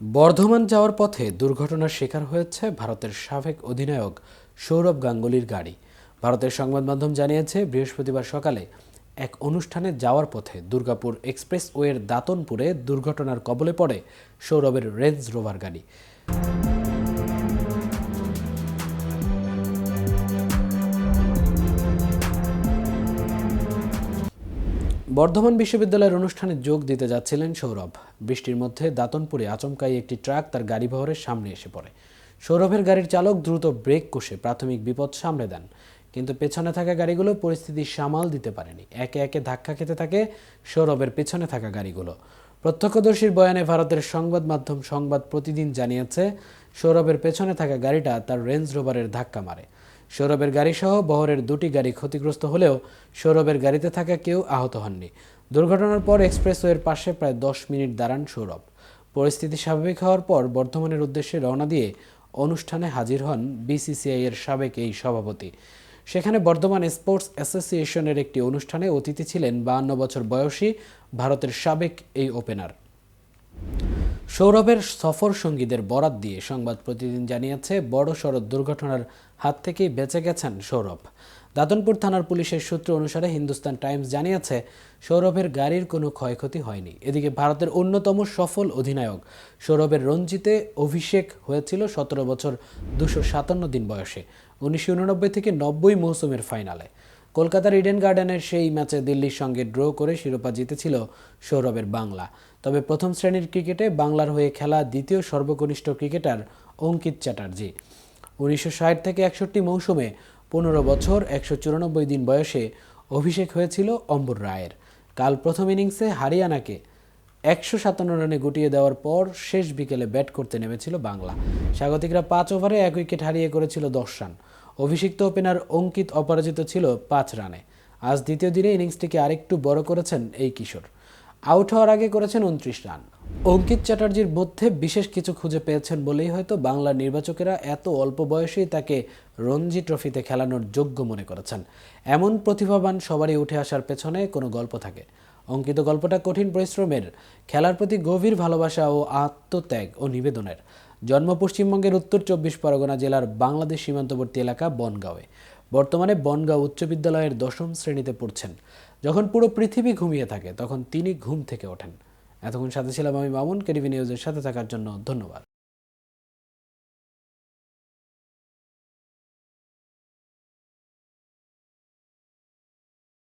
বর্ধমান যাওয়ার পথে দুর্ঘটনার শিকার হয়েছে ভারতের সাবেক অধিনায়ক সৌরভ গাঙ্গুলির গাড়ি। ভারতের সংবাদ মাধ্যম জানিয়েছে, বৃহস্পতিবার সকালে এক অনুষ্ঠানে যাওয়ার পথে দুর্গাপুর এক্সপ্রেসওয়ের দাতনপুরে দুর্ঘটনার কবলে পড়ে সৌরভের রেঞ্জ রোভার গাড়ি। বর্ধমান বিশ্ববিদ্যালয়ের অনুষ্ঠানে যোগ দিতে যাচ্ছিলেন সৌরভ। বৃষ্টির মধ্যে দাতনপুরে আচমকাই একটি ট্রাক তার গাড়িবহরের সামনে এসে পড়ে। সৌরভের গাড়ির চালক দ্রুত ব্রেক কষে প্রাথমিক বিপদ সামলে দেন, কিন্তু পেছনে থাকা গাড়িগুলো পরিস্থিতি সামাল দিতে পারেনি। একে একে ধাক্কা খেতে থাকে সৌরভের পেছনে থাকা গাড়িগুলো। প্রত্যক্ষদর্শীর বয়ানে ভারতের সংবাদ মাধ্যম সংবাদ প্রতিদিন জানিয়েছে, সৌরভের পেছনে থাকা গাড়িটা তার রেঞ্জ রোভারের ধাক্কা মারে। সৌরভের গাড়িসহ বহরের দুটি গাড়ি ক্ষতিগ্রস্ত হলেও সৌরভের গাড়িতে থাকা কেউ আহত হননি। দুর্ঘটনার পর এক্সপ্রেসওয়ের পাশে প্রায় 10 মিনিট দাঁড়ান সৌরভ। পরিস্থিতি স্বাভাবিক হওয়ার পর বর্ধমানের উদ্দেশ্যে রওনা দিয়ে অনুষ্ঠানে হাজির হন বিসিসিআই এর সাবেক এই সভাপতি। সেখানে বর্ধমান স্পোর্টস অ্যাসোসিয়েশনের একটি অনুষ্ঠানে অতিথি ছিলেন 52 বছর বয়সী ভারতের সাবেক এই ওপেনার। সৌরভের সফর সঙ্গীদের বরাত দিয়ে সংবাদ প্রতিদিন জানিয়েছে, বড় সড়ক দুর্ঘটনার হাত থেকেই বেঁচে গেছেন সৌরভ। দাতনপুর থানার পুলিশের সূত্র অনুসারে হিন্দুস্তান টাইমস জানিয়েছে, সৌরভের গাড়ির কোনো ক্ষয়ক্ষতি হয়নি। এদিকে ভারতের অন্যতম সফল অধিনায়ক সৌরভের রঞ্জিতে অভিষেক হয়েছিল 17 বছর 257 দিন বয়সে 1989 থেকে 90 মৌসুমের ফাইনালে। কলকাতার ইডেন গার্ডেনের সেই ম্যাচে দিল্লির সঙ্গে ড্র করে শিরোপা জিতেছিল সৌরভের বাংলা। তবে প্রথম শ্রেণীর ক্রিকেটে বাংলার হয়ে খেলা দ্বিতীয় সর্বকনিষ্ঠ ক্রিকেটার অঙ্কিত চ্যাটার্জি। 1960 থেকে 61 মৌসুমে 15 বছর 194 দিন বয়সে অভিষেক হয়েছিল অম্বর রায়ের। কাল প্রথম ইনিংসে হরিয়ানাকে 157 রানে গুটিয়ে দেওয়ার পর শেষ বিকেলে ব্যাট করতে নেমেছিল বাংলা। স্বাগতিকরা 5 ওভারে 1 উইকেট হারিয়ে করেছিল 10 রান। অভিষিক্ত ওপেনার অঙ্কিত অপরাজিত ছিল 5 রানে। আজ দ্বিতীয় দিনে ইনিংসটিকে আরেকটু বড় করেছেন এই কিশোর। আউট হওয়ার আগে করেছেন 29 রান। অঙ্কিত চ্যাটার্জির মধ্যে বিশেষ কিছু খুঁজে পেয়েছেন বলেই হয়তো বাংলার নির্বাচকেরা এত অল্প বয়সেই তাকে রঞ্জি ট্রফিতে খেলানোর যোগ্য মনে করেছেন। এমন প্রতিভাবান সবারই উঠে আসার পেছনে কোনো গল্প থাকে। অঙ্কিত গল্পটা কঠিন পরিশ্রমের, খেলার প্রতি গভীর ভালোবাসা ও আত্মত্যাগ ও নিবেদনের। জন্ম পশ্চিমবঙ্গের উত্তর 24 পরগনা জেলার বাংলাদেশ সীমান্তবর্তী এলাকা বনগাঁওয়ে। বর্তমানে বনগাঁও উচ্চ বিদ্যালয়ের 10ম শ্রেণীতে পড়ছেন। যখন পুরো পৃথিবী ঘুমিয়ে থাকে তখন তিনি ঘুম থেকে ওঠেন। এতক্ষণ সাথে ছিলাম আমি মামুন। কেটিভি নিউজের সাথে থাকার জন্য ধন্যবাদ।